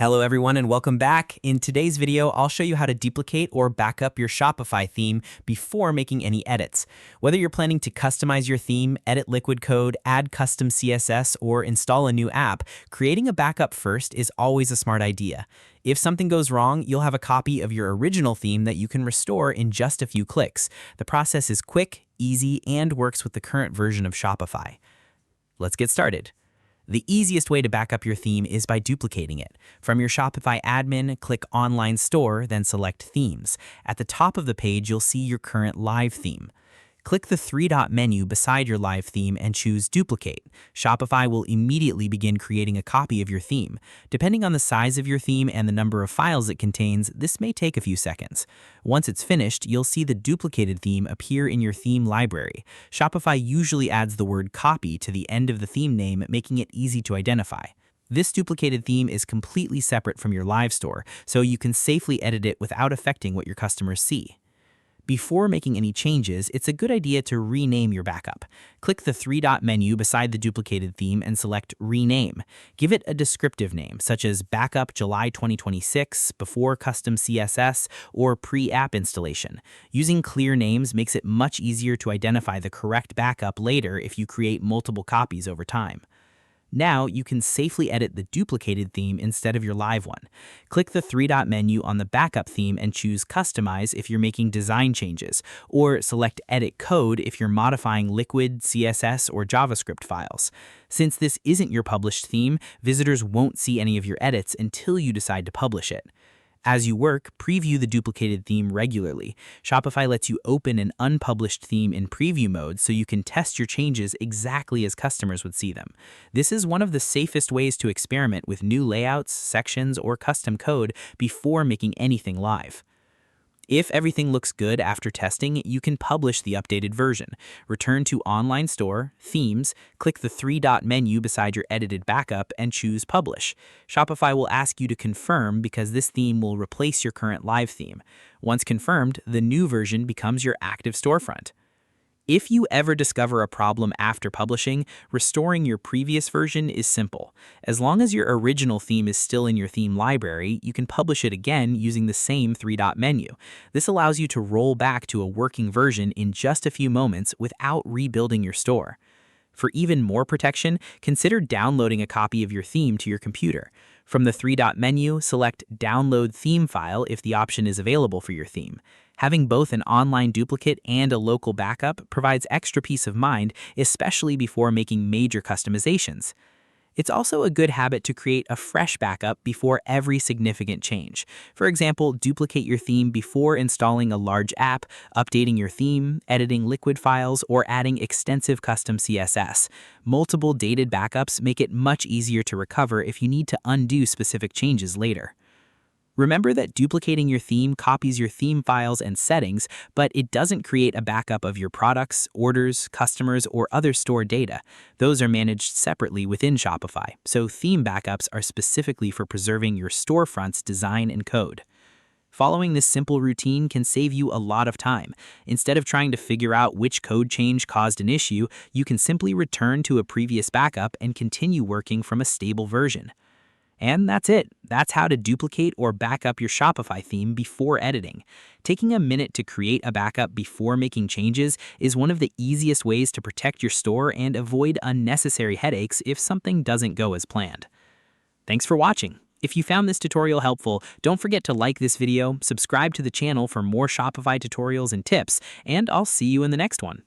Hello everyone and welcome back. In today's video, I'll show you how to duplicate or back up your Shopify theme before making any edits. Whether you're planning to customize your theme, edit liquid code, add custom CSS, or install a new app, creating a backup first is always a smart idea. If something goes wrong, you'll have a copy of your original theme that you can restore in just a few clicks. The process is quick, easy, and works with the current version of Shopify. Let's get started. The easiest way to back up your theme is by duplicating it. From your Shopify admin, click Online Store, then select Themes. At the top of the page, you'll see your current live theme. Click the three-dot menu beside your live theme and choose Duplicate. Shopify will immediately begin creating a copy of your theme. Depending on the size of your theme and the number of files it contains, this may take a few seconds. Once it's finished, you'll see the duplicated theme appear in your theme library. Shopify usually adds the word copy to the end of the theme name, making it easy to identify. This duplicated theme is completely separate from your live store, so you can safely edit it without affecting what your customers see. Before making any changes, it's a good idea to rename your backup. Click the three-dot menu beside the duplicated theme and select Rename. Give it a descriptive name, such as Backup July 2026, Before Custom CSS, or Pre-App Installation. Using clear names makes it much easier to identify the correct backup later if you create multiple copies over time. Now you can safely edit the duplicated theme instead of your live one. Click the three-dot menu on the backup theme and choose Customize if you're making design changes, or select Edit Code if you're modifying liquid, CSS, or JavaScript files. Since this isn't your published theme, visitors won't see any of your edits until you decide to publish it. As you work, preview the duplicated theme regularly. Shopify lets you open an unpublished theme in preview mode so you can test your changes exactly as customers would see them. This is one of the safest ways to experiment with new layouts, sections, or custom code before making anything live. If everything looks good after testing, you can publish the updated version. Return to Online Store, Themes, click the three-dot menu beside your edited backup and choose Publish. Shopify will ask you to confirm because this theme will replace your current live theme. Once confirmed, the new version becomes your active storefront. If you ever discover a problem after publishing, restoring your previous version is simple. As long as your original theme is still in your theme library, you can publish it again using the same three-dot menu. This allows you to roll back to a working version in just a few moments without rebuilding your store. For even more protection, consider downloading a copy of your theme to your computer. From the three-dot menu, select Download Theme File if the option is available for your theme. Having both an online duplicate and a local backup provides extra peace of mind, especially before making major customizations. It's also a good habit to create a fresh backup before every significant change. For example, duplicate your theme before installing a large app, updating your theme, editing liquid files, or adding extensive custom CSS. Multiple dated backups make it much easier to recover if you need to undo specific changes later. Remember that duplicating your theme copies your theme files and settings, but it doesn't create a backup of your products, orders, customers, or other store data. Those are managed separately within Shopify, so theme backups are specifically for preserving your storefront's design and code. Following this simple routine can save you a lot of time. Instead of trying to figure out which code change caused an issue, you can simply return to a previous backup and continue working from a stable version. And that's it. That's how to duplicate or back up your Shopify theme before editing. Taking a minute to create a backup before making changes is one of the easiest ways to protect your store and avoid unnecessary headaches if something doesn't go as planned. Thanks for watching. If you found this tutorial helpful, don't forget to like this video, subscribe to the channel for more Shopify tutorials and tips, and I'll see you in the next one.